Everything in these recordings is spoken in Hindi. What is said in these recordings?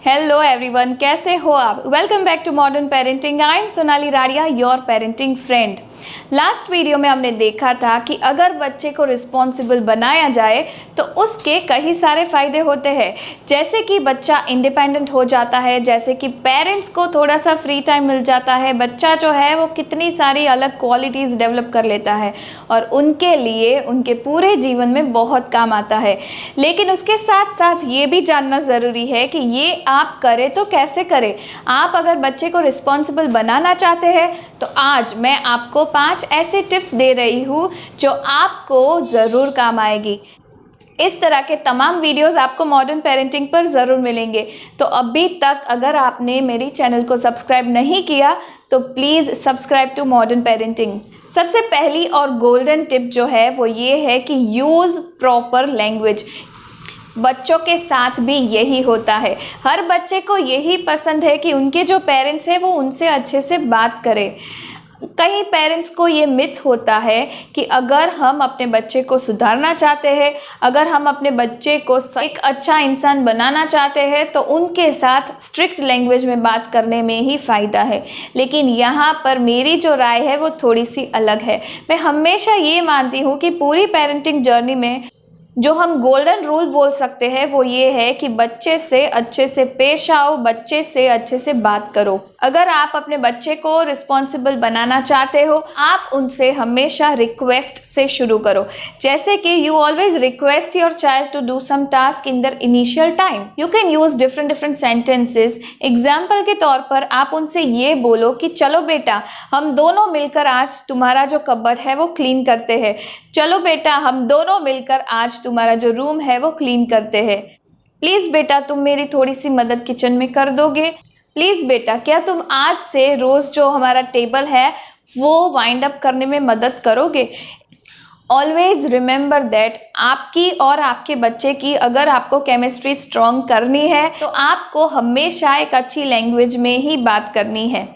हेलो एवरीवन, कैसे हो आप? Welcome back to modern parenting. I am Sonali Radia, your parenting friend. Last video में हमने देखा था कि अगर बच्चे को रिस्पॉन्सिबल बनाया जाए तो उसके कई सारे फ़ायदे होते हैं, जैसे कि बच्चा इंडिपेंडेंट हो जाता है, जैसे कि पेरेंट्स को थोड़ा सा फ्री टाइम मिल जाता है, बच्चा जो है वो कितनी सारी अलग क्वालिटीज़ डेवलप कर लेता है और उनके लिए उनके पूरे जीवन में बहुत काम आता है। लेकिन उसके साथ साथ ये भी जानना ज़रूरी है कि ये आप करें तो कैसे करें। आप अगर बच्चे को रिस्पॉन्सिबल बनाना चाहते हैं तो आज मैं आपको 5 ऐसे टिप्स दे रही हूँ जो आपको ज़रूर काम आएगी। इस तरह के तमाम वीडियोस आपको मॉडर्न पेरेंटिंग पर ज़रूर मिलेंगे। तो अभी तक अगर आपने मेरी चैनल को सब्सक्राइब नहीं किया तो please subscribe to modern parenting. सबसे पहली और गोल्डन टिप जो है वो ये है कि यूज़ प्रॉपर लैंग्वेज। बच्चों के साथ भी यही होता है, हर बच्चे को यही पसंद है कि उनके जो पेरेंट्स हैं वो उनसे अच्छे से बात करें। कई पेरेंट्स को ये मिथ होता है कि अगर हम अपने बच्चे को सुधारना चाहते हैं, अगर हम अपने बच्चे को एक अच्छा इंसान बनाना चाहते हैं तो उनके साथ स्ट्रिक्ट लैंग्वेज में बात करने में ही फ़ायदा है। लेकिन यहाँ पर मेरी जो राय है वो थोड़ी सी अलग है। मैं हमेशा ये मानती हूँ कि पूरी पेरेंटिंग जर्नी में जो हम गोल्डन रूल बोल सकते हैं वो ये है कि बच्चे से अच्छे से पेश आओ, बच्चे से अच्छे से बात करो। अगर आप अपने बच्चे को रिस्पॉन्सिबल बनाना चाहते हो, आप उनसे हमेशा रिक्वेस्ट से शुरू करो। जैसे कि you always request your child to do some task in their initial time. You can use different sentences. Example के तौर पर आप उनसे ये बोलो कि चलो बेटा, हम दोनों मिलकर आज तुम्हारा जो कबर्ड है वो क्लीन करते हैं। चलो बेटा, हम दोनों मिलकर आज तुम्हारा जो रूम है वो क्लीन करते हैं। प्लीज़ बेटा, तुम मेरी थोड़ी सी मदद किचन में कर दोगे। प्लीज़ बेटा, क्या तुम आज से रोज़ जो हमारा टेबल है वो वाइंड अप करने में मदद करोगे। ऑलवेज रिमेंबर दैट आपकी और आपके बच्चे की अगर आपको केमिस्ट्री स्ट्रॉन्ग करनी है तो आपको हमेशा एक अच्छी लैंग्वेज में ही बात करनी है।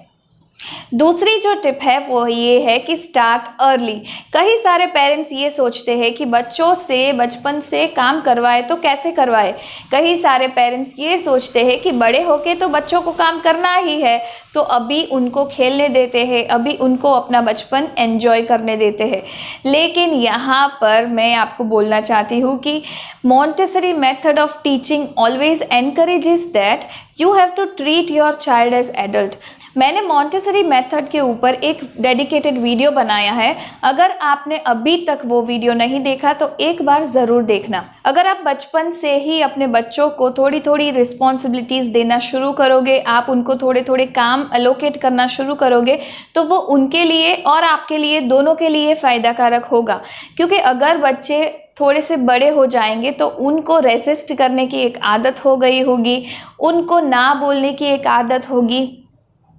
दूसरी जो टिप है वो ये है कि स्टार्ट अर्ली। कई सारे पेरेंट्स ये सोचते हैं कि बच्चों से बचपन से काम करवाए तो कैसे करवाए। कई सारे पेरेंट्स ये सोचते हैं कि बड़े होके तो बच्चों को काम करना ही है, तो अभी उनको खेलने देते हैं, अभी उनको अपना बचपन एंजॉय करने देते हैं। लेकिन यहाँ पर मैं आपको बोलना चाहती हूँ कि Montessori method of teaching always encourages that you have to treat your child as adult. मैंने मॉन्टेसरी मेथड के ऊपर एक डेडिकेटेड वीडियो बनाया है। अगर आपने अभी तक वो वीडियो नहीं देखा तो एक बार ज़रूर देखना। अगर आप बचपन से ही अपने बच्चों को थोड़ी थोड़ी रिस्पॉन्सिबिलिटीज़ देना शुरू करोगे, आप उनको थोड़े थोड़े काम एलोकेट करना शुरू करोगे तो वो उनके लिए और आपके लिए, दोनों के लिए फ़ायदा कारक होगा। क्योंकि अगर बच्चे थोड़े से बड़े हो जाएंगे तो उनको रेसिस्ट करने की एक आदत हो गई होगी, उनको ना बोलने की एक आदत होगी,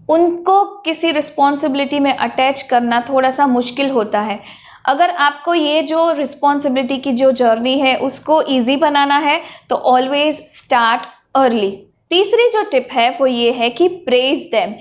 उनको किसी रिस्पॉन्सिबिलिटी में अटैच करना थोड़ा सा मुश्किल होता है। अगर आपको ये जो रिस्पॉन्सिबिलिटी की जो जर्नी है उसको इजी बनाना है तो ऑलवेज स्टार्ट अर्ली। तीसरी जो टिप है वो ये है कि प्रेज देम।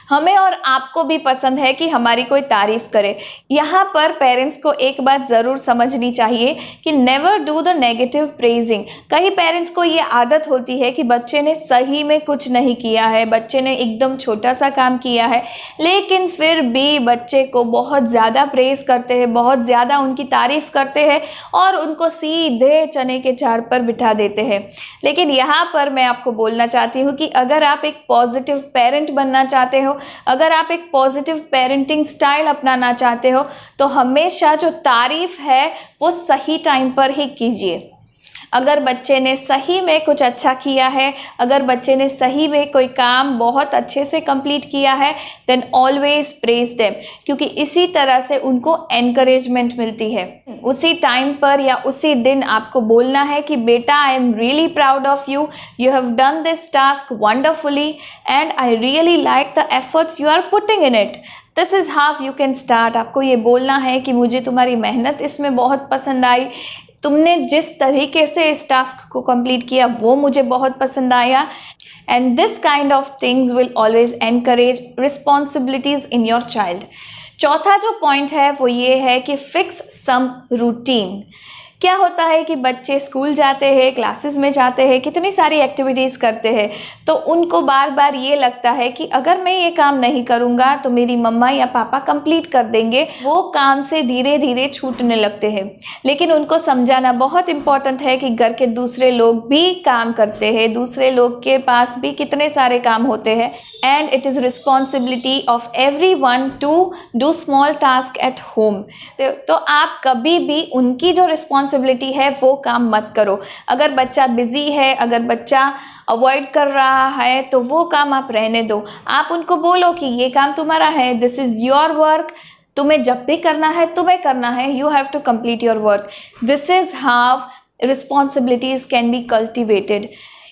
हमें और आपको भी पसंद है कि हमारी कोई तारीफ़ करे। यहाँ पर पेरेंट्स को एक बात ज़रूर समझनी चाहिए कि never do the negative praising. कई पेरेंट्स को ये आदत होती है कि बच्चे ने सही में कुछ नहीं किया है, बच्चे ने एकदम छोटा सा काम किया है, लेकिन फिर भी बच्चे को बहुत ज़्यादा प्रेज़ करते हैं, बहुत ज़्यादा उनकी तारीफ़ करते हैं और उनको सीधे चने के झाड़ पर बिठा देते हैं। लेकिन यहाँ पर मैं आपको बोलना चाहती हूँ कि अगर आप एक पॉजिटिव पेरेंट बनना चाहते हो, अगर आप एक पॉजिटिव पेरेंटिंग स्टाइल अपनाना चाहते हो तो हमेशा जो तारीफ़ है वो सही टाइम पर ही कीजिए। अगर बच्चे ने सही में कुछ अच्छा किया है, अगर बच्चे ने सही में कोई काम बहुत अच्छे से कंप्लीट किया है, देन ऑलवेज प्रेज देम, क्योंकि इसी तरह से उनको एनकरेजमेंट मिलती है। उसी टाइम पर या उसी दिन आपको बोलना है कि बेटा, I am really proud of you, you have done this task wonderfully and I really like the efforts you are putting in it. This is how you can start. आपको ये बोलना है कि मुझे तुम्हारी मेहनत इसमें बहुत पसंद आई, तुमने जिस तरीके से इस टास्क को कंप्लीट किया वो मुझे बहुत पसंद आया। And this kind of things will always encourage responsibilities in your child. चौथा जो पॉइंट है वो ये है कि फिक्स सम रूटीन। क्या होता है कि बच्चे स्कूल जाते हैं, क्लासेस में जाते हैं, कितनी सारी एक्टिविटीज़ करते हैं, तो उनको बार बार ये लगता है कि अगर मैं ये काम नहीं करूँगा तो मेरी मम्मा या पापा कंप्लीट कर देंगे। वो काम से धीरे धीरे छूटने लगते हैं। लेकिन उनको समझाना बहुत इम्पॉर्टेंट है कि घर के दूसरे लोग भी काम करते हैं, दूसरे लोग के पास भी कितने सारे काम होते हैं, and it is responsibility of everyone to do small task at home. तो आप कभी भी उनकी जो रिस्पॉन्सिबिलिटी है वो काम मत करो। अगर बच्चा बिजी है, अगर बच्चा अवॉइड कर रहा है, तो वो काम आप रहने दो। आप उनको बोलो कि ये काम तुम्हारा है, दिस इज़ योर वर्क, तुम्हें जब भी करना है तुम्हें करना है, you have to complete your work. This is how responsibilities can be cultivated.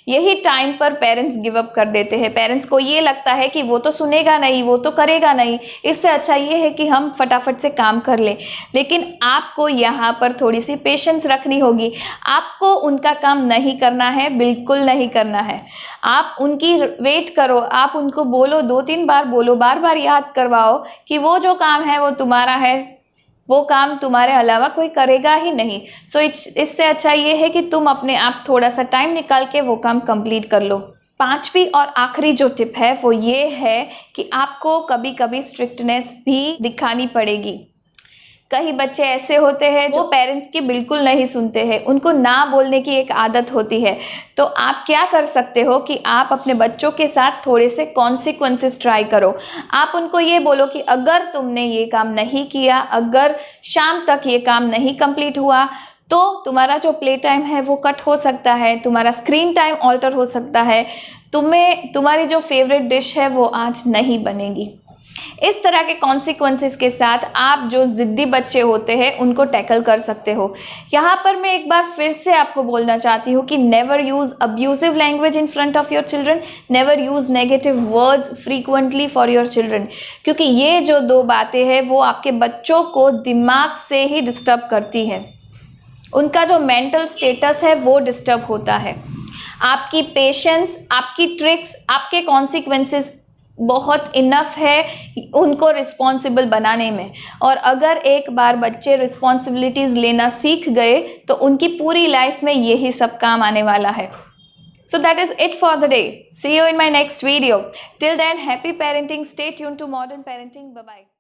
यही टाइम पर पेरेंट्स गिव अप कर देते हैं। पेरेंट्स को ये लगता है कि वो तो सुनेगा नहीं, वो तो करेगा नहीं, इससे अच्छा ये है कि हम फटाफट से काम कर लें। लेकिन आपको यहाँ पर थोड़ी सी पेशेंस रखनी होगी। आपको उनका काम नहीं करना है, बिल्कुल नहीं करना है। आप उनकी वेट करो, आप उनको बोलो, 2-3 बार बोलो, बार बार याद करवाओ कि वो जो काम है वो तुम्हारा है, वो काम तुम्हारे अलावा कोई करेगा ही नहीं। सो इससे अच्छा ये है कि तुम अपने आप थोड़ा सा टाइम निकाल के वो काम कंप्लीट कर लो। 5वीं और आखिरी जो टिप है वो ये है कि आपको कभी कभी स्ट्रिक्टनेस भी दिखानी पड़ेगी। कई बच्चे ऐसे होते हैं जो पेरेंट्स की बिल्कुल नहीं सुनते हैं, उनको ना बोलने की एक आदत होती है। तो आप क्या कर सकते हो कि आप अपने बच्चों के साथ थोड़े से कॉन्सिक्वेंसेस ट्राई करो। आप उनको ये बोलो कि अगर तुमने ये काम नहीं किया, अगर शाम तक ये काम नहीं कंप्लीट हुआ, तो तुम्हारा जो प्ले टाइम है वो कट हो सकता है, तुम्हारा स्क्रीन टाइम ऑल्टर हो सकता है, तुम्हारी जो फेवरेट डिश है वो आज नहीं बनेगी। इस तरह के कॉन्सिक्वेंसेस के साथ आप जो ज़िद्दी बच्चे होते हैं उनको टैकल कर सकते हो। यहाँ पर मैं एक बार फिर से आपको बोलना चाहती हूँ कि never use abusive language in front of your children, never use negative words frequently for your children, क्योंकि ये जो 2 बातें हैं वो आपके बच्चों को दिमाग से ही डिस्टर्ब करती हैं। उनका जो मेंटल स्टेटस है वो डिस्टर्ब होता है। आपकी पेशेंस, आपकी ट्रिक्स, आपके कॉन्सिक्वेंसेस बहुत इनफ है उनको रिस्पॉन्सिबल बनाने में। और अगर एक बार बच्चे रिस्पॉन्सिबिलिटीज़ लेना सीख गए तो उनकी पूरी लाइफ में यही सब काम आने वाला है। So that is it for the day. See you in my next video. Till then, happy parenting. Stay tuned to Modern Parenting. Bye-bye.